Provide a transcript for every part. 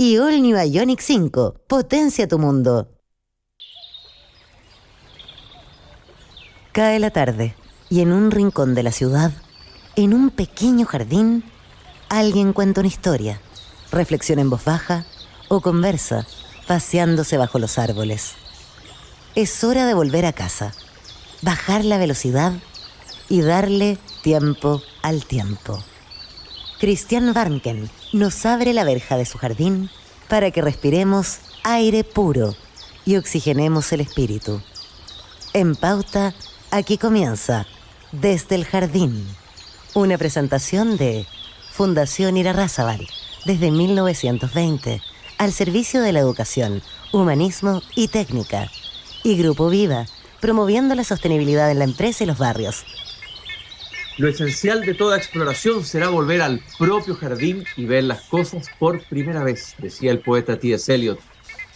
y All New Ioniq 5. Potencia tu mundo. Cae la tarde y en un rincón de la ciudad, en un pequeño jardín, alguien cuenta una historia, reflexiona en voz baja o conversa, paseándose bajo los árboles. Es hora de volver a casa, bajar la velocidad y darle tiempo al tiempo. Christian Warnken nos abre la verja de su jardín para que respiremos aire puro y oxigenemos el espíritu. En Pauta, aquí comienza Desde el Jardín, una presentación de Fundación Irarrázaval, desde 1920, al servicio de la educación, humanismo y técnica, y Grupo Viva, promoviendo la sostenibilidad en la empresa y los barrios. Lo esencial de toda exploración será volver al propio jardín y ver las cosas por primera vez, decía el poeta T.S. Eliot.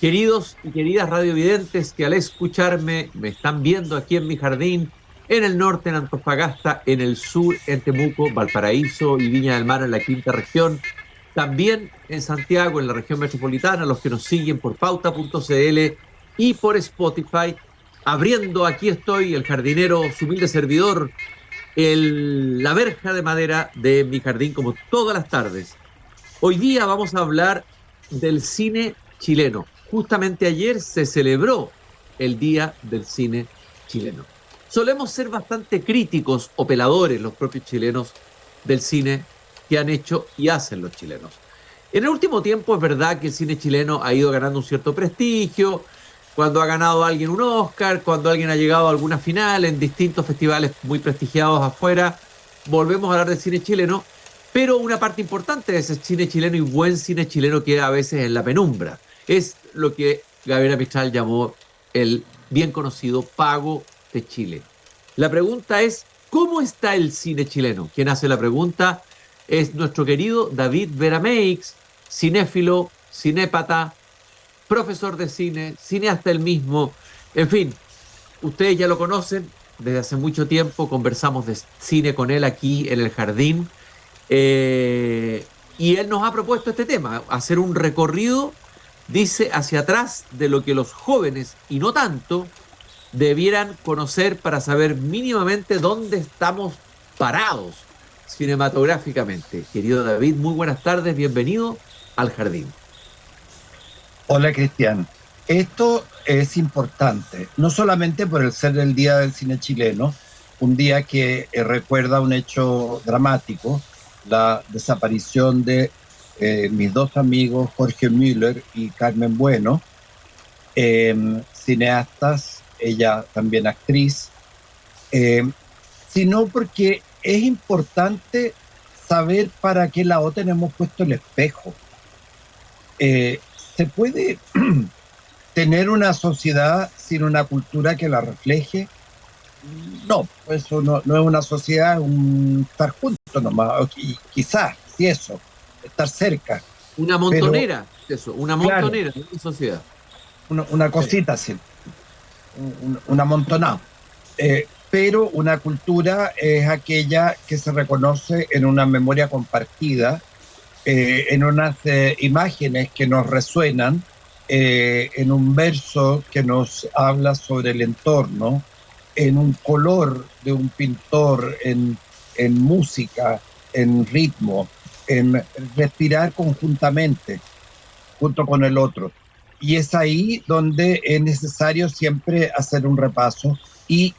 Queridos y queridas radiovidentes que al escucharme me están viendo aquí en mi jardín, en el norte en Antofagasta, en el sur en Temuco, Valparaíso y Viña del Mar en la quinta región, también en Santiago, en la región metropolitana, los que nos siguen por pauta.cl y por Spotify, abriendo, aquí estoy, el jardinero, su humilde servidor, la verja de madera de mi jardín, como todas las tardes. Hoy día vamos a hablar del cine chileno. Justamente ayer se celebró el Día del Cine Chileno. Solemos ser bastante críticos o peladores los propios chilenos del cine que han hecho y hacen los chilenos. En el último tiempo es verdad que el cine chileno ha ido ganando un cierto prestigio, cuando ha ganado alguien un Oscar, cuando alguien ha llegado a alguna final en distintos festivales muy prestigiados afuera, volvemos a hablar del cine chileno, pero una parte importante de ese cine chileno y buen cine chileno queda a veces en la penumbra. Es lo que Gabriela Mistral llamó el bien conocido pago de Chile. La pregunta es, ¿cómo está el cine chileno? Quien hace la pregunta es nuestro querido David Verameix, cinéfilo, cinépata, profesor de cine, cineasta él mismo, en fin, ustedes ya lo conocen, desde hace mucho tiempo conversamos de cine con él aquí en el jardín, y él nos ha propuesto este tema, hacer un recorrido, dice, hacia atrás de lo que los jóvenes, y no tanto, debieran conocer para saber mínimamente dónde estamos parados cinematográficamente. Querido David, muy buenas tardes, bienvenido al jardín. Hola, Cristian. Esto es importante, no solamente por el ser el Día del Cine Chileno, un día que recuerda un hecho dramático, la desaparición de mis dos amigos Jorge Müller y Carmen Bueno, cineastas, ella también actriz, sino porque es importante saber para qué lado tenemos puesto el espejo. ¿Se puede tener una sociedad sin una cultura que la refleje? No, eso no es una sociedad, es un estar juntos nomás, quizás, sí, eso, estar cerca. Una montonera, pero, eso, una montonera, claro, de sociedad. Una cosita así, un amontonado. Pero una cultura es aquella que se reconoce en una memoria compartida, en unas imágenes que nos resuenan, en un verso que nos habla sobre el entorno, en un color de un pintor, en música, en ritmo, en respirar conjuntamente, junto con el otro. Y es ahí donde es necesario siempre hacer un repaso. ¿Y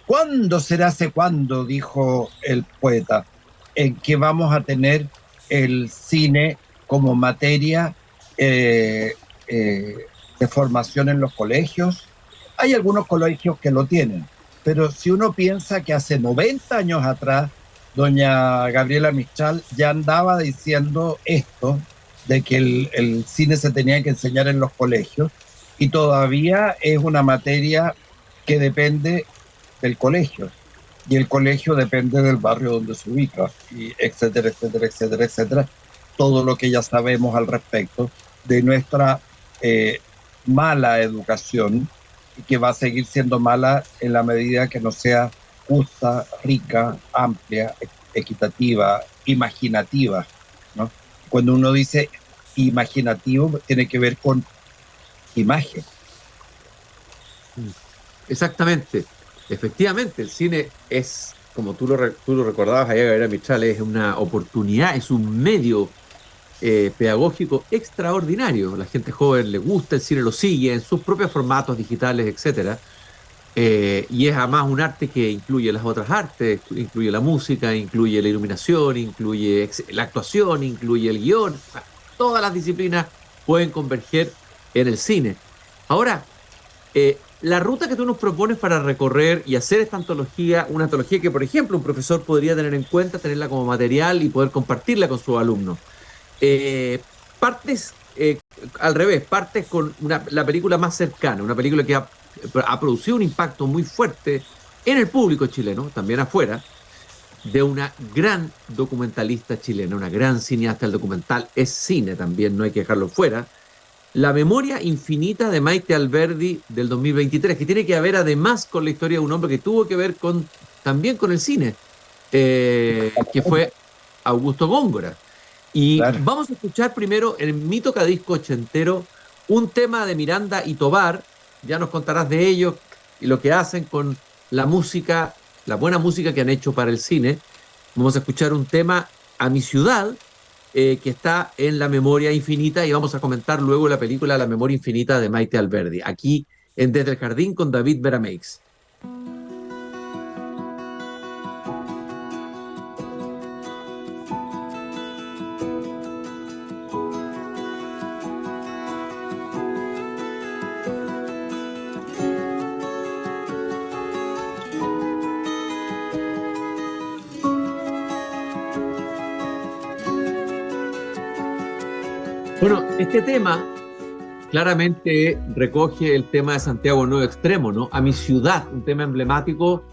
cuándo será ese cuándo? Dijo el poeta, en que vamos a tener el cine como materia de formación en los colegios. Hay algunos colegios que lo tienen, pero si uno piensa que hace 90 años atrás doña Gabriela Mistral ya andaba diciendo esto, de que el cine se tenía que enseñar en los colegios, y todavía es una materia que depende del colegio, y el colegio depende del barrio donde se ubica, y etcétera, etcétera, etcétera, etcétera. Todo lo que ya sabemos al respecto de nuestra mala educación, y que va a seguir siendo mala en la medida que no sea justa, rica, amplia, equitativa, imaginativa, ¿no? Cuando uno dice imaginativo tiene que ver con imagen. Exactamente. Efectivamente, el cine es, como tú lo recordabas allá, Gabriela Mistral, es una oportunidad, es un medio pedagógico extraordinario. La gente joven le gusta el cine, lo sigue en sus propios formatos digitales, etcétera. Y es además un arte que incluye las otras artes, incluye la música, incluye la iluminación, incluye la actuación, incluye el guión. O sea, todas las disciplinas pueden converger en el cine. Ahora, la ruta que tú nos propones para recorrer y hacer esta antología, una antología que, por ejemplo, un profesor podría tener en cuenta, tenerla como material y poder compartirla con sus alumnos. Partes al revés, partes con la película más cercana, una película que ha producido un impacto muy fuerte en el público chileno, también afuera, de una gran documentalista chilena, una gran cineasta. El documental es cine también, no hay que dejarlo fuera. La memoria infinita de Maite Alberdi del 2023, que tiene que ver además con la historia de un hombre que tuvo que ver también con el cine, que fue Augusto Góngora. Y Claro. vamos a escuchar primero en mi tocadisco ochentero un tema de Miranda y Tobar. Ya nos contarás de ellos y lo que hacen con la música, la buena música que han hecho para el cine. Vamos a escuchar un tema, A mi ciudad, que está en La memoria infinita, y vamos a comentar luego la película La memoria infinita de Maite Alberdi, aquí en Desde el Jardín con David Berameix. Bueno, este tema claramente recoge el tema de Santiago Nuevo Extremo, ¿no? A mi ciudad, un tema emblemático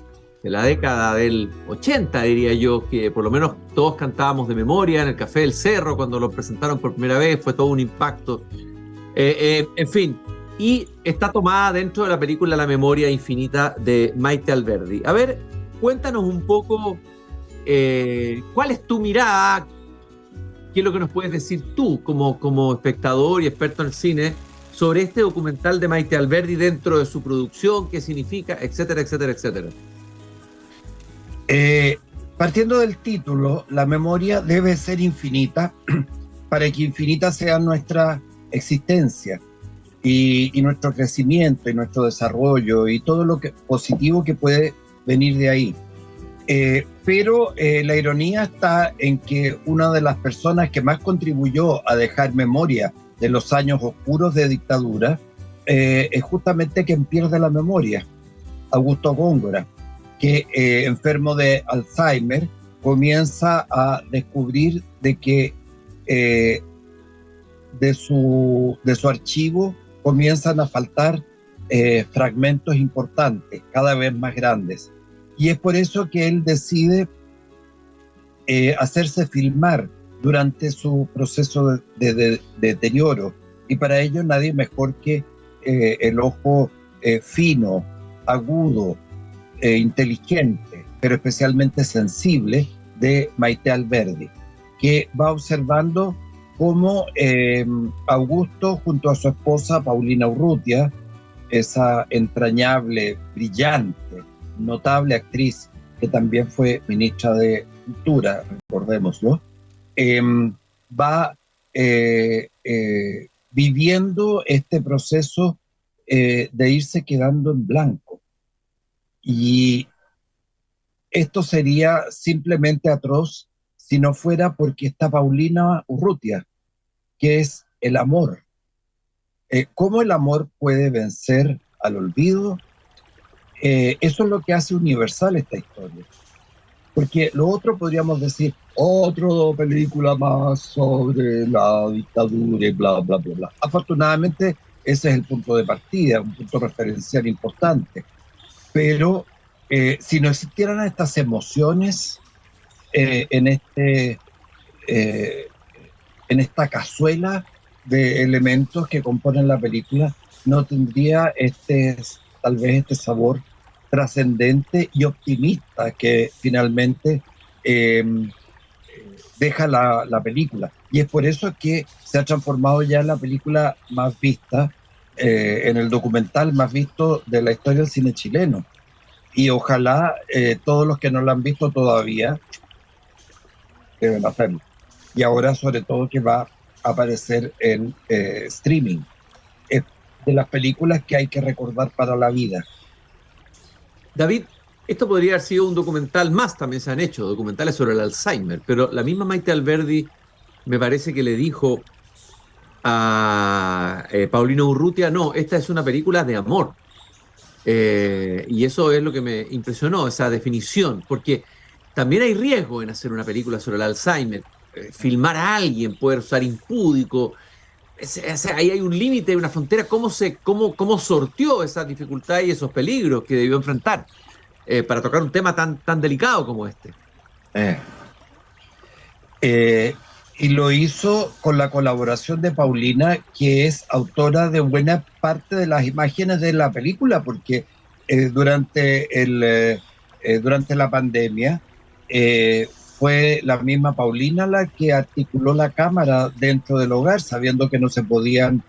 de la década del 80, diría yo, que por lo menos todos cantábamos de memoria en el Café del Cerro cuando lo presentaron por primera vez, fue todo un impacto. En fin, y está tomada dentro de la película La memoria infinita de Maite Alberdi. A ver, cuéntanos un poco cuál es tu mirada. ¿Qué es lo que nos puedes decir tú como espectador y experto en el cine sobre este documental de Maite Alberdi dentro de su producción, qué significa, etcétera, etcétera, etcétera? Partiendo del título, la memoria debe ser infinita para que infinita sea nuestra existencia y nuestro crecimiento y nuestro desarrollo y todo lo positivo que puede venir de ahí. Pero la ironía está en que una de las personas que más contribuyó a dejar memoria de los años oscuros de dictadura es justamente quien pierde la memoria, Augusto Góngora, que enfermo de Alzheimer comienza a descubrir de que de su archivo comienzan a faltar fragmentos importantes, cada vez más grandes. Y es por eso que él decide hacerse filmar durante su proceso de deterioro. Y para ello nadie mejor que el ojo fino, agudo, inteligente, pero especialmente sensible de Maite Alberdi, que va observando cómo Augusto, junto a su esposa Paulina Urrutia, esa entrañable, brillante, notable actriz que también fue ministra de Cultura, recordémoslo, va viviendo este proceso de irse quedando en blanco. Y esto sería simplemente atroz si no fuera porque está Paulina Urrutia, que es el amor. ¿Cómo el amor puede vencer al olvido? Eso es lo que hace universal esta historia. Porque lo otro podríamos decir, otra película más sobre la dictadura y bla, bla, bla, bla. Afortunadamente, ese es el punto de partida, un punto referencial importante. Pero si no existieran estas emociones en esta cazuela de elementos que componen la película, no tendría tal vez este sabor trascendente y optimista que finalmente deja la película. y es por eso que se ha transformado ya en la película más vista, en el documental más visto de la historia del cine chileno. Y ojalá todos los que no lo han visto todavía deben hacerlo. Y ahora sobre todo que va a aparecer en streaming. Es de las películas que hay que recordar para la vida. David, esto podría haber sido un documental más, también se han hecho documentales sobre el Alzheimer, pero la misma Maite Alberdi me parece que le dijo a Paulino Urrutia, no, esta es una película de amor. Y eso es lo que me impresionó, esa definición, porque también hay riesgo en hacer una película sobre el Alzheimer. Filmar a alguien, poder usar impúdico, ahí hay un límite, una frontera, cómo sortió esas dificultades y esos peligros que debió enfrentar para tocar un tema tan delicado como este. Eh, eh, y lo hizo con la colaboración de Paulina, que es autora de buena parte de las imágenes de la película, porque durante la pandemia fue la misma Paulina la que articuló la cámara dentro del hogar, sabiendo que no se podían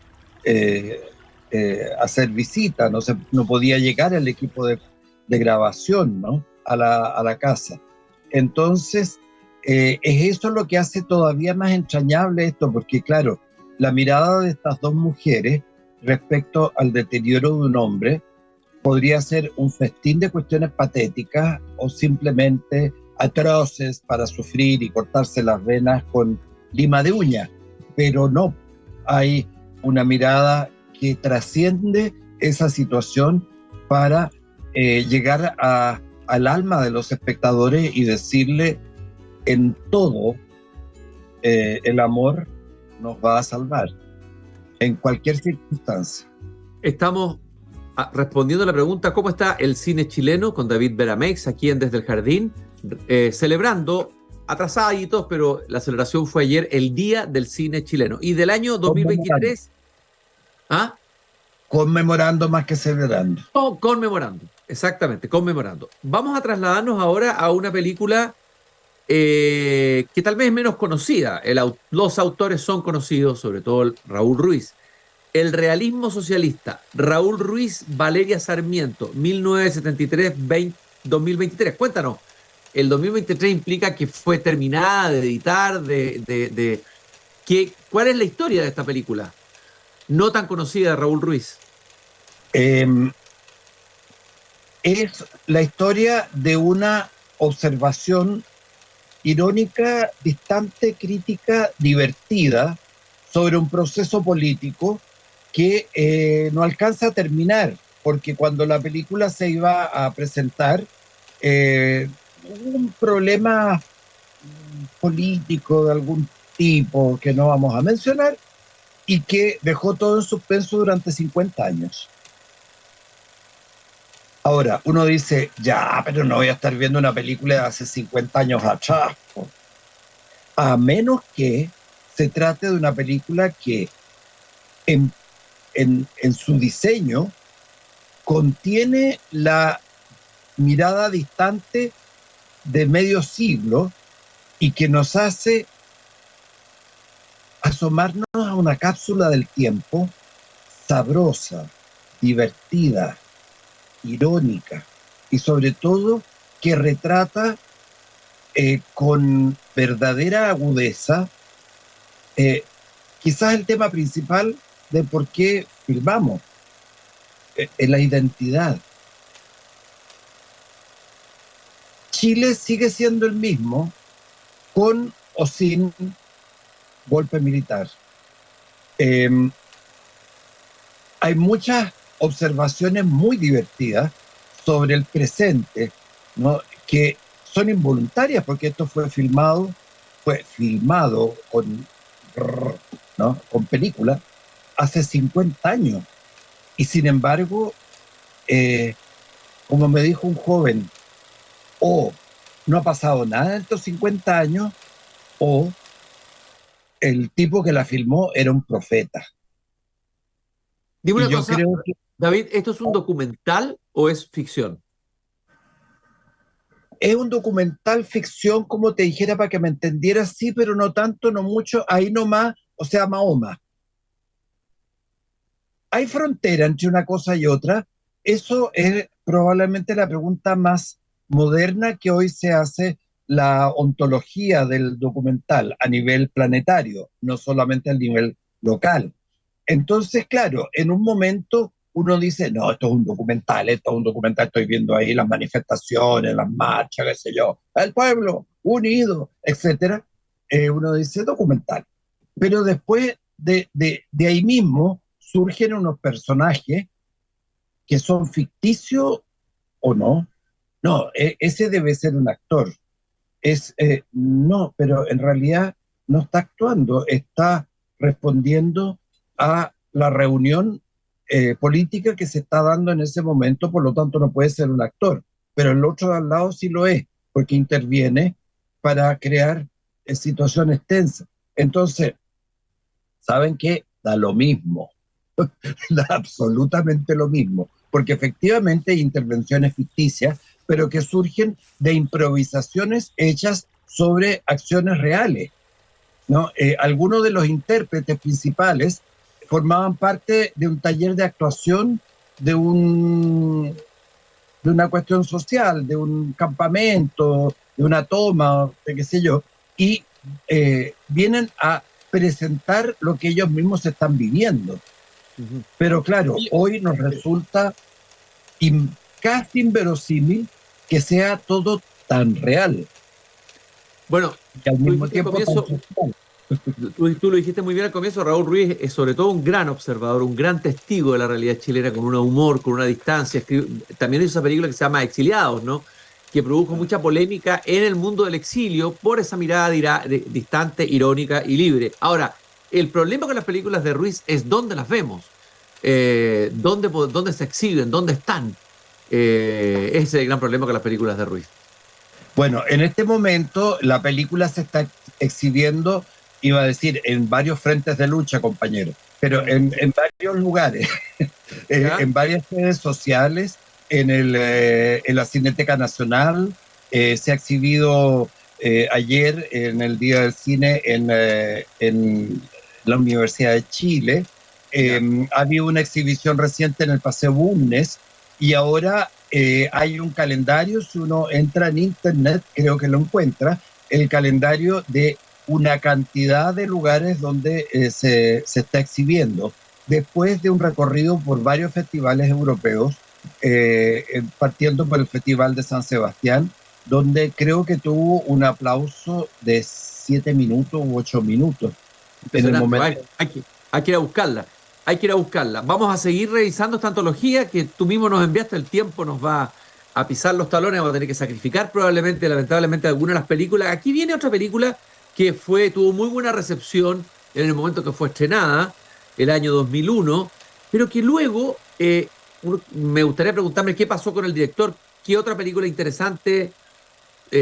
hacer visitas, no podía llegar el equipo de grabación, ¿no? a la casa. Entonces, es eso lo que hace todavía más entrañable esto, porque claro, la mirada de estas dos mujeres respecto al deterioro de un hombre podría ser un festín de cuestiones patéticas o simplemente atroces para sufrir y cortarse las venas con lima de uña, pero no, hay una mirada que trasciende esa situación para llegar al alma de los espectadores y decirle: en todo el amor nos va a salvar, en cualquier circunstancia. Estamos respondiendo a la pregunta ¿cómo está el cine chileno? Con David Beramex aquí en Desde el Jardín, celebrando atrasaditos, pero la celebración fue ayer, el Día del Cine Chileno. Y del año 2023... ¿Ah? Conmemorando más que celebrando. Conmemorando, exactamente, conmemorando. Vamos a trasladarnos ahora a una película que tal vez es menos conocida. Los autores son conocidos, sobre todo Raúl Ruiz. El realismo socialista, Raúl Ruiz, Valeria Sarmiento, 1973-2023. Cuéntanos, el 2023 implica que fue terminada de editar, ¿cuál es la historia de esta película? No tan conocida de Raúl Ruiz. Es la historia de una observación irónica, distante, crítica, divertida sobre un proceso político que no alcanza a terminar, porque cuando la película se iba a presentar, hubo un problema político de algún tipo que no vamos a mencionar y que dejó todo en suspenso durante 50 años. Ahora, uno dice, ya, pero no voy a estar viendo una película de hace 50 años atrás. A menos que se trate de una película que en su diseño contiene la mirada distante de medio siglo y que nos hace asomarnos a una cápsula del tiempo sabrosa, divertida, irónica y sobre todo que retrata con verdadera agudeza quizás el tema principal de por qué filmamos, la identidad. Chile sigue siendo el mismo con o sin golpe militar. Hay muchas observaciones muy divertidas sobre el presente, ¿no? Que son involuntarias porque esto fue filmado con, ¿no? con película hace 50 años. Y sin embargo, como me dijo un joven, o no ha pasado nada en estos 50 años, o el tipo que la filmó era un profeta. Dime una Y yo cosa, creo que David, ¿esto es un documental o es ficción? Es un documental ficción, como te dijera, para que me entendieras, sí, pero no tanto, no mucho, ahí nomás, o sea, Mahoma. ¿Hay frontera entre una cosa y otra? Eso es probablemente la pregunta más moderna que hoy se hace la ontología del documental a nivel planetario, no solamente a nivel local. Entonces, claro, en un momento uno dice, no, esto es un documental, estoy viendo ahí las manifestaciones, las marchas, qué sé yo, el pueblo unido, etcétera. Uno dice documental. Pero después de ahí mismo surgen unos personajes que son ficticios o no. No, ese debe ser un actor. No, pero en realidad no está actuando, está respondiendo a la reunión política que se está dando en ese momento, por lo tanto no puede ser un actor, pero el otro de al lado sí lo es, porque interviene para crear situaciones tensas. Entonces, ¿saben qué? Da lo mismo, da absolutamente lo mismo, porque efectivamente hay intervenciones ficticias, pero que surgen de improvisaciones hechas sobre acciones reales, ¿no? Algunos de los intérpretes principales formaban parte de un taller de actuación de una cuestión social, de un campamento, de una toma, de qué sé yo, y vienen a presentar lo que ellos mismos están viviendo. Ujú. Pero claro, hoy nos resulta casi inverosímil que sea todo tan real Bueno, y al tú mismo dijiste al tiempo tan comienzo, social. tú lo dijiste muy bien al comienzo, Raúl Ruiz es sobre todo un gran observador, un gran testigo de la realidad chilena, con un humor, con una distancia. También hizo esa película que se llama Exiliados, ¿no? Que produjo mucha polémica en el mundo del exilio por esa mirada distante, irónica y libre. Ahora, el problema con las películas de Ruiz es dónde las vemos, dónde se exhiben, dónde están. Ese es el gran problema con las películas de Ruiz. Bueno, en este momento la película se está exhibiendo, iba a decir, en varios frentes de lucha, compañero, pero en varios lugares, ¿Ya? en varias redes sociales, en la Cineteca Nacional, se ha exhibido ayer en el Día del Cine en la Universidad de Chile. ¿Ya? Ha habido una exhibición reciente en el Paseo Bulnes y ahora hay un calendario, si uno entra en internet, creo que lo encuentra, el calendario de una cantidad de lugares donde se está exhibiendo, después de un recorrido por varios festivales europeos, partiendo por el Festival de San Sebastián, donde creo que tuvo un aplauso de 7 minutos u 8 minutos en el Impresionante. momento. Hay que ir a buscarla. Hay que ir a buscarla. Vamos a seguir revisando esta antología que tú mismo nos enviaste. El tiempo nos va a pisar los talones. Vamos a tener que sacrificar probablemente, lamentablemente, algunas de las películas. Aquí viene otra película que tuvo muy buena recepción en el momento que fue estrenada, el año 2001, pero que luego me gustaría preguntarme qué pasó con el director, qué otra película interesante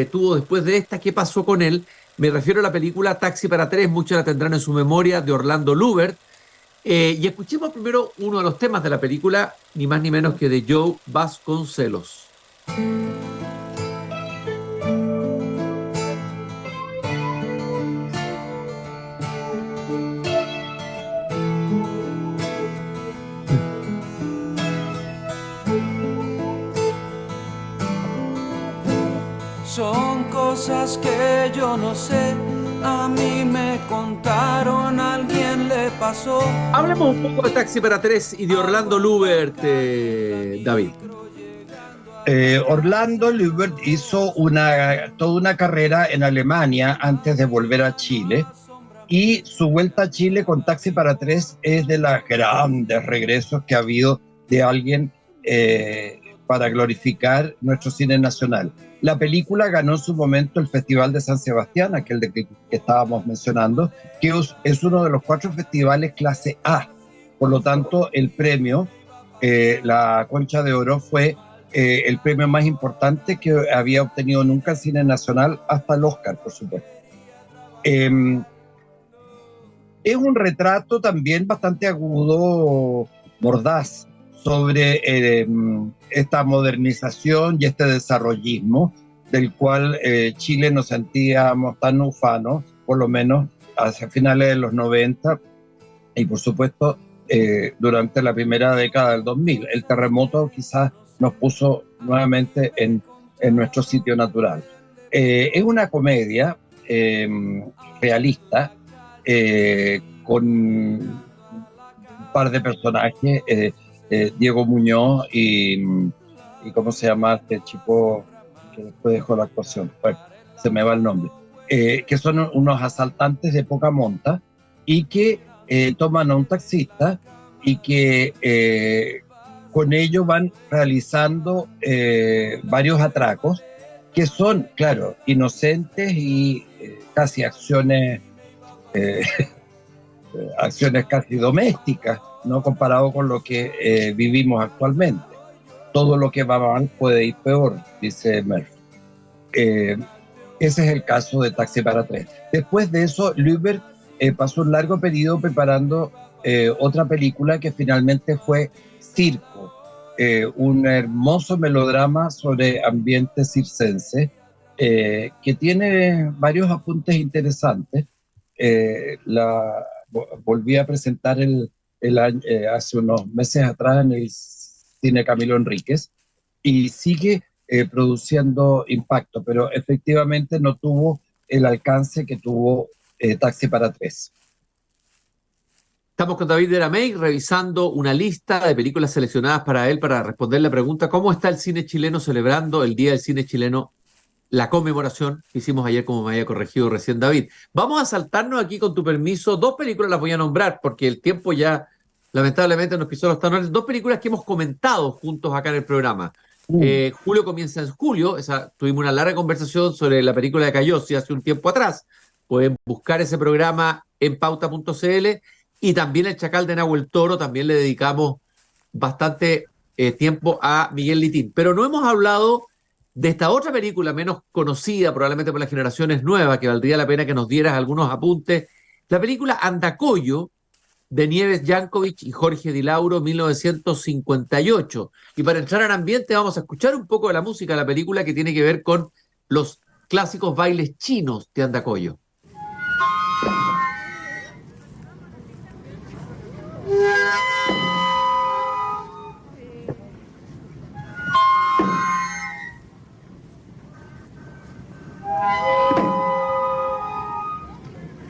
tuvo después de esta, qué pasó con él. Me refiero a la película Taxi para tres, muchos la tendrán en su memoria, de Orlando Lubert. Y escuchemos primero uno de los temas de la película, ni más ni menos que de Joe Vasconcelos. Son cosas que yo no sé, a mí me contaron, a alguien le pasó. Hablemos un poco de Taxi para tres y de Orlando Lubert, David. Orlando Lubert hizo toda una carrera en Alemania antes de volver a Chile, y su vuelta a Chile con Taxi para tres es de los grandes regresos que ha habido de alguien para glorificar nuestro cine nacional. La película ganó en su momento el Festival de San Sebastián, aquel de que estábamos mencionando, que es uno de los 4 festivales clase A. Por lo tanto, el premio, la Concha de Oro, fue el premio más importante que había obtenido nunca el cine nacional, hasta el Oscar, por supuesto. Es un retrato también bastante agudo, mordaz, sobre esta modernización y este desarrollismo del cual Chile nos sentíamos tan ufanos, por lo menos hacia finales de los 90 y por supuesto durante la primera década del 2000. El terremoto quizás nos puso nuevamente en nuestro sitio natural. Es una comedia realista con un par de personajes, Diego Muñoz y ¿cómo se llama este chico que después dejó la actuación? Bueno, se me va el nombre. Que son unos asaltantes de poca monta y que toman a un taxista y que con ello van realizando varios atracos que son, claro, inocentes y casi acciones casi domésticas, ¿no? Comparado con lo que vivimos actualmente. Todo lo que va mal puede ir peor, dice Murphy. Ese es el caso de Taxi para Tres. Después de eso, Lubert pasó un largo periodo preparando otra película que finalmente fue Circo, un hermoso melodrama sobre ambiente circense que tiene varios apuntes interesantes. Volví a presentar hace unos meses atrás en el Cine Camilo Enríquez y sigue produciendo impacto, pero efectivamente no tuvo el alcance que tuvo Taxi para Tres. Estamos con David Deramey revisando una lista de películas seleccionadas para él para responder la pregunta ¿cómo está el cine chileno celebrando el Día del Cine Chileno? La conmemoración que hicimos ayer, como me había corregido recién David. Vamos a saltarnos aquí, con tu permiso, dos películas las voy a nombrar porque el tiempo ya lamentablemente nos pisó los talones. Dos películas que hemos comentado juntos acá en el programa. Julio comienza en julio. Tuvimos una larga conversación sobre la película de Cayosi hace un tiempo atrás. Pueden buscar ese programa en pauta.cl. Y también El Chacal de Nahuel Toro, también le dedicamos bastante tiempo a Miguel Litín. Pero no hemos hablado de esta otra película menos conocida probablemente por las generaciones nuevas, que valdría la pena que nos dieras algunos apuntes. La película Andacollo, de Nieves Jankovic y Jorge Di Lauro, 1958. Y para entrar al ambiente vamos a escuchar un poco de la música de la película que tiene que ver con los clásicos bailes chinos de Andacollo.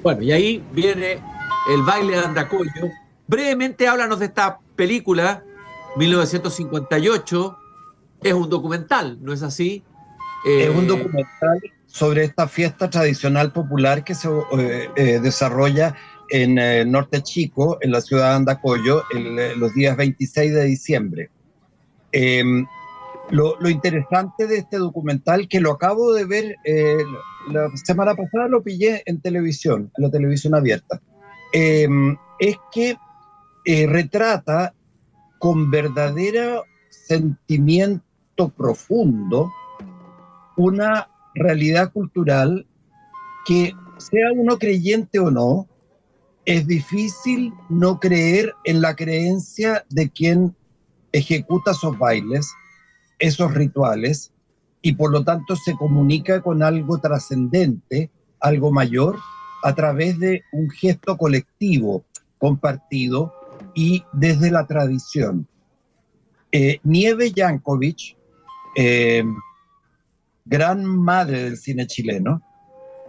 Bueno, y ahí viene el baile de Andacollo. Brevemente háblanos de esta película, 1958. Es un documental, ¿no es así? Es un documental sobre esta fiesta tradicional popular que se desarrolla en Norte Chico, en la ciudad de Andacollo, los días 26 de diciembre. Lo interesante de este documental, que lo acabo de ver la semana pasada, lo pillé en televisión, en la televisión abierta, es que retrata con verdadero sentimiento profundo una realidad cultural que, sea uno creyente o no, es difícil no creer en la creencia de quien ejecuta esos bailes, esos rituales, y por lo tanto se comunica con algo trascendente, algo mayor, a través de un gesto colectivo, compartido y desde la tradición. Nieves Jankovic, gran madre del cine chileno,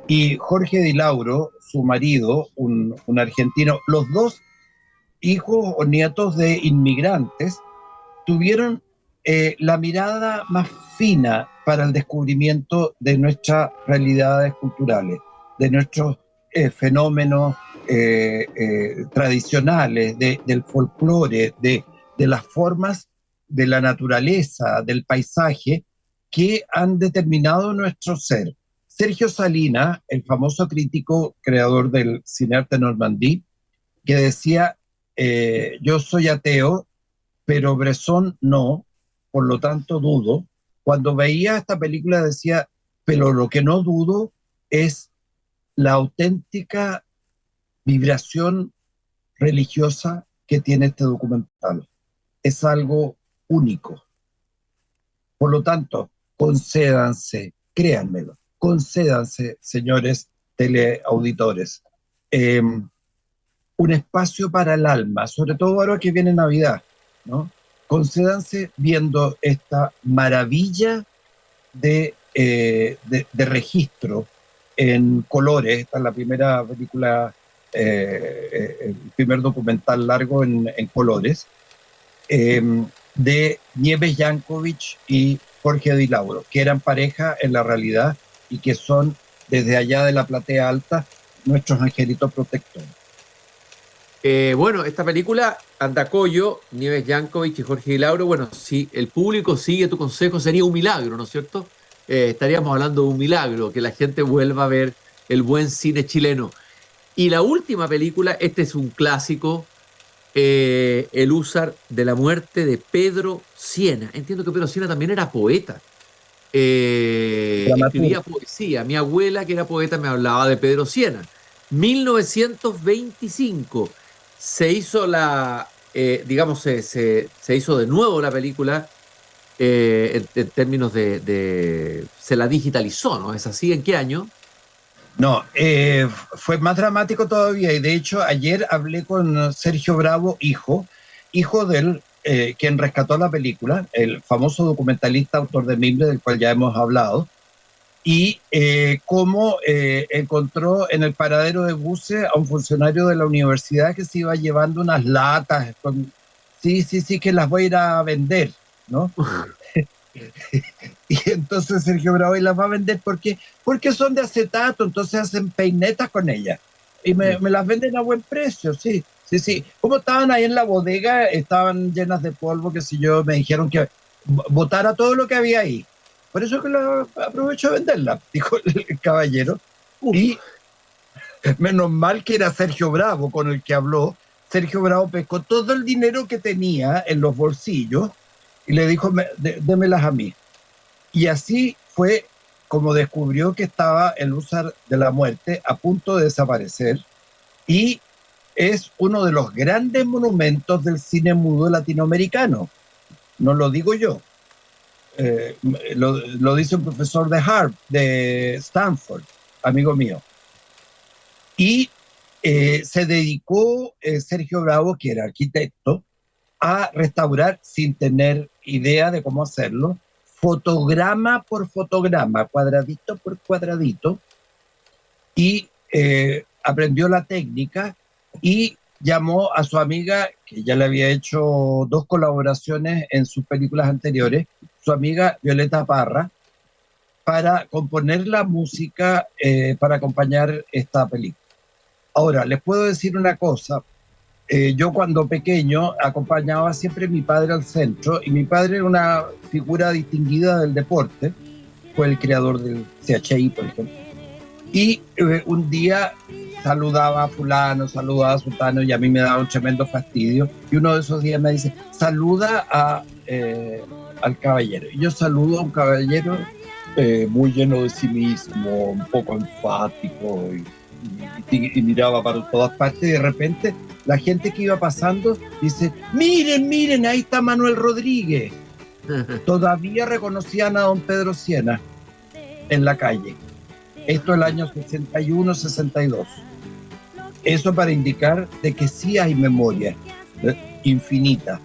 y Jorge Di Lauro, su marido, un argentino, los dos hijos o nietos de inmigrantes, tuvieron la mirada más fina para el descubrimiento de nuestras realidades culturales, de nuestros fenómenos tradicionales, del folclore, de las formas de la naturaleza, del paisaje, que han determinado nuestro ser. Sergio Salinas, el famoso crítico creador del Cinearte Normandí, que decía, yo soy ateo, pero Bresson no, por lo tanto dudo. Cuando veía esta película decía, pero lo que no dudo es la auténtica vibración religiosa que tiene este documental. Es algo único. Por lo tanto, concédanse, créanmelo, concédanse, señores teleauditores, un espacio para el alma, sobre todo ahora que viene Navidad, ¿no? Concédanse viendo esta maravilla de registro en colores. Esta es la primera película, el primer documental largo en colores, de Nieves Jankovic y Jorge Di Lauro, que eran pareja en la realidad y que son, desde allá de la platea alta, nuestros angelitos protectores. Bueno, esta película, Andacollo, Nieves Jankovic y Jorge Di Lauro, bueno, si el público sigue tu consejo, sería un milagro, ¿no es cierto? Estaríamos hablando de un milagro, que la gente vuelva a ver el buen cine chileno. Y la última película, este es un clásico, El Húsar de la muerte de Pedro Sienna. Entiendo que Pedro Sienna también era poeta. Escribía poesía. Mi abuela, que era poeta, me hablaba de Pedro Sienna. 1925 se hizo se hizo de nuevo la película, en términos se la digitalizó, ¿no? ¿Es así? ¿En qué año? No, fue más dramático todavía, y de hecho ayer hablé con Sergio Bravo, hijo del quien rescató la película, el famoso documentalista, autor de Mimbre, del cual ya hemos hablado, y cómo encontró en el paradero de buses a un funcionario de la universidad que se iba llevando unas latas con, sí, que las voy a ir a vender, ¿no? Y entonces Sergio Bravo, y las va a vender porque son de acetato, entonces hacen peinetas con ellas y me las venden a buen precio, sí. Como estaban ahí en la bodega, estaban llenas de polvo, qué sé yo, me dijeron que botara todo lo que había ahí. Por eso que lo aprovecho de venderla, dijo el caballero. Y menos mal que era Sergio Bravo con el que habló. Sergio Bravo pescó todo el dinero que tenía en los bolsillos y le dijo, démelas a mí. Y así fue como descubrió que estaba El Húsar de la muerte a punto de desaparecer, y es uno de los grandes monumentos del cine mudo latinoamericano. No lo digo yo. Lo dice un profesor de Stanford, amigo mío. Y se dedicó Sergio Bravo, que era arquitecto, a restaurar, sin tener idea de cómo hacerlo, fotograma por fotograma, cuadradito por cuadradito, y aprendió la técnica y llamó a su amiga, que ya le había hecho 2 colaboraciones en sus películas anteriores, su amiga Violeta Parra, para componer la música para acompañar esta película. Ahora, les puedo decir una cosa. Yo cuando pequeño acompañaba siempre a mi padre al centro, y mi padre era una figura distinguida del deporte, fue el creador del CHI, por ejemplo. Y un día saludaba a fulano, saludaba a sultano, y a mí me daba un tremendo fastidio. Y uno de esos días me dice, saluda al caballero. Y yo saludo a un caballero muy lleno de sí mismo, un poco enfático, y miraba para todas partes, y de repente la gente que iba pasando dice, miren, ahí está Manuel Rodríguez. Todavía reconocían a don Pedro Sienna en la calle. Esto es el año 61, 62. Eso para indicar de que sí hay memoria infinita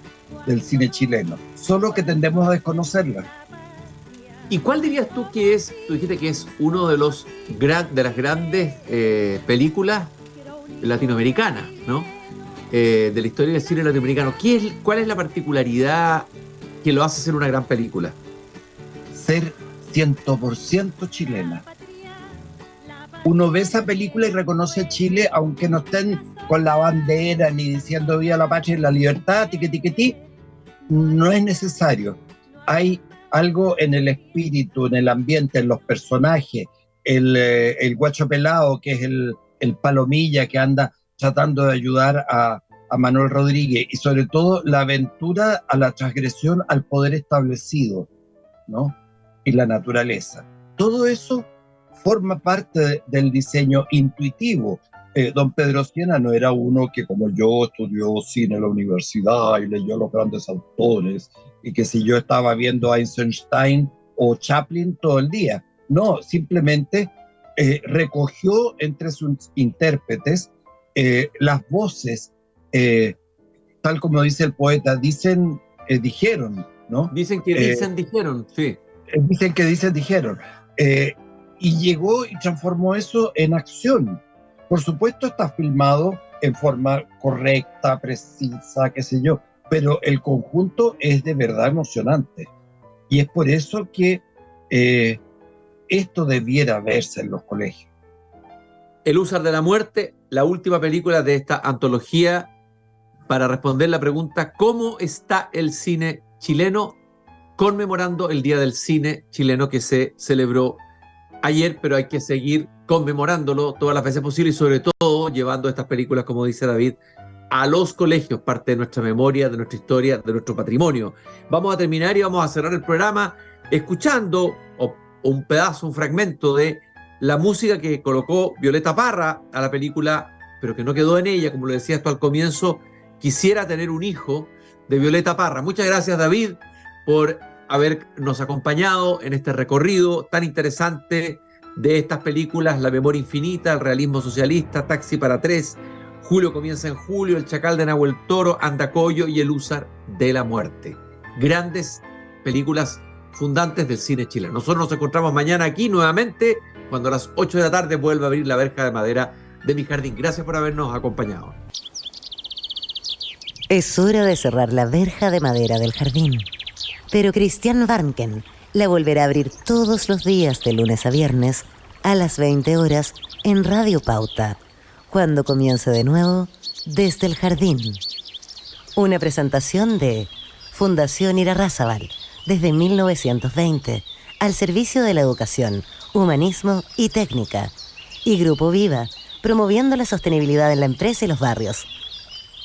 del cine chileno, solo que tendemos a desconocerla. ¿Y cuál dirías tú que es, tú dijiste que es uno de las grandes películas latinoamericanas, ¿no? De la historia del cine latinoamericano. ¿Cuál es la particularidad que lo hace ser una gran película? Ser 100% chilena. Uno ve esa película y reconoce a Chile, aunque no estén con la bandera ni diciendo viva la patria y la libertad, tiquetiquetí, no es necesario. Hay algo en el espíritu, en el ambiente, en los personajes, el guacho pelado, que es el palomilla que anda tratando de ayudar a Manuel Rodríguez, y sobre todo la aventura a la transgresión al poder establecido, ¿no? Y la naturaleza. Todo eso forma parte del diseño intuitivo. Don Pedro Sienna no era uno que, como yo, estudió cine en la universidad y leyó los grandes autores, y que si yo estaba viendo a Eisenstein o Chaplin todo el día. No, simplemente recogió entre sus intérpretes las voces, tal como dice el poeta, dijeron, ¿no? Dicen que dijeron, sí. Dicen que dijeron. Y llegó y transformó eso en acción. Por supuesto está filmado en forma correcta, precisa, qué sé yo, pero el conjunto es de verdad emocionante. Y es por eso que esto debiera verse en los colegios. El Húsar de la Muerte, la última película de esta antología, para responder la pregunta ¿cómo está el cine chileno? Conmemorando el Día del Cine Chileno que se celebró ayer, pero hay que seguir conmemorándolo todas las veces posibles y sobre todo llevando estas películas, como dice David, a los colegios, parte de nuestra memoria, de nuestra historia, de nuestro patrimonio. Vamos a terminar y vamos a cerrar el programa escuchando un pedazo, un fragmento de la música que colocó Violeta Parra a la película, pero que no quedó en ella, como lo decía esto al comienzo, Quisiera tener un hijo, de Violeta Parra. Muchas gracias, David, por habernos acompañado en este recorrido tan interesante de estas películas, La memoria infinita, El realismo socialista, Taxi para tres, Julio comienza en julio, El chacal de Nahuel Toro, Andacollo y El Húsar de la Muerte. Grandes películas fundantes del cine chileno. Nosotros nos encontramos mañana aquí nuevamente, cuando a las 8 de la tarde vuelva a abrir la verja de madera de mi jardín. Gracias por habernos acompañado. Es hora de cerrar la verja de madera del jardín. Pero Cristian Warnken la volverá a abrir todos los días de lunes a viernes a las 20 horas en Radio Pauta, cuando comience de nuevo Desde el Jardín. Una presentación de Fundación Irarrázaval, desde 1920, al servicio de la educación, humanismo y técnica. Y Grupo Viva, promoviendo la sostenibilidad en la empresa y los barrios.